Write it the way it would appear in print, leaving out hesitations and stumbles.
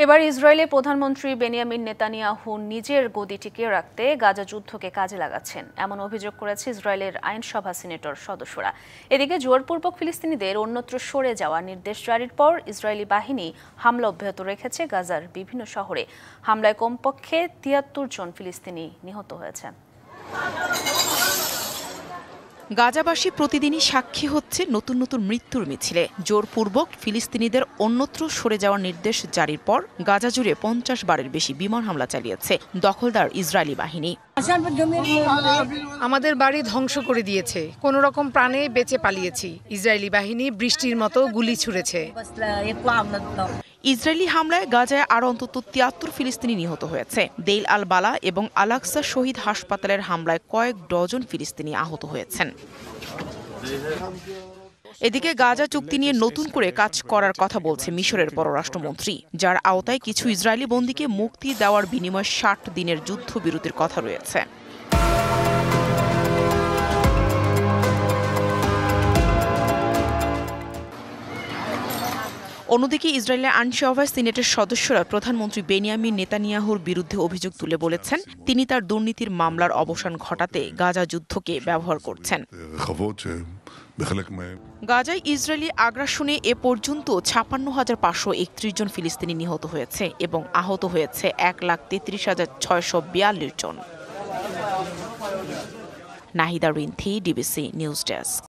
এবার ইসরায়েলের প্রধানমন্ত্রী বেনিয়ামিন নেতানিয়াহু নিজের গদি টিকিয়ে রাখতে গাজা যুদ্ধকে কাজে লাগাচ্ছেন এমন অভিযোগ করেছে ইসরায়েলের আইনসভা সিনেটর সদস্যরা। এদিকে জোরপূর্বক ফিলিস্তিনিদের অন্যত্র সরে যাওয়ার নির্দেশ জারির পর ইসরায়েলি বাহিনী হামলা অব্যাহত রেখেছে গাজার বিভিন্ন শহরে। হামলায় কমপক্ষে ৭৩ জন ফিলিস্তিনি নিহত হয়েছেন। গাজাবাসী প্রতিদিনই সাক্ষী হচ্ছে নতুন নতুন মৃত্যুর মিছিলে। জোরপূর্বক ফিলিস্তিনিদের অন্যত্র সরে যাওয়ার নির্দেশ জারির পর গাজা জুড়ে ৫০ বারের বেশি বিমান হামলা চালিয়েছে দখলদার ইসরায়েলি বাহিনী। আমাদের বাড়ি ধ্বংস করে দিয়েছে, কোনো রকম প্রাণে বেঁচে পালিয়েছি। ইসরায়েলি বাহিনী বৃষ্টির মতো গুলি ছুড়েছে। ইসরায়েলি হামলায় গাজায় আরও অন্তত ৭৩ ফিলিস্তিনি নিহত হয়েছে। দেইল আল বালা এবং আল আকসা শহীদ হাসপাতালের হামলায় কয়েক ডজন ফিলিস্তিনি আহত হয়েছেন। এদিকে গাজা চুক্তি নিয়ে নতুন করে কাজ করার কথা বলছে মিশরের পররাষ্ট্রমন্ত্রী, যার আওতায় কিছু ইসরায়েলি বন্দীকে মুক্তি দেওয়ার বিনিময়ে ৬০ দিনের যুদ্ধবিরতির কথা রয়েছে। অন্যদিকে ইসরায়েলের আইনসভা সিনেটের সদস্যরা প্রধানমন্ত্রী বেনিয়ামিন নেতানিয়াহুর বিরুদ্ধে অভিযোগ তুলে বলেছেন, তিনি তার দুর্নীতির মামলার অবসান ঘটাতে গাজা যুদ্ধকে ব্যবহার করছেন। গাজায় ইসরায়েলি আগ্রাসনে এ পর্যন্ত ৫৬,৫৩১ জন ফিলিস্তিনি নিহত হয়েছে এবং আহত হয়েছে ১,৩৩,৬৪২ জন। Nahida Rinthi, DBC news desk.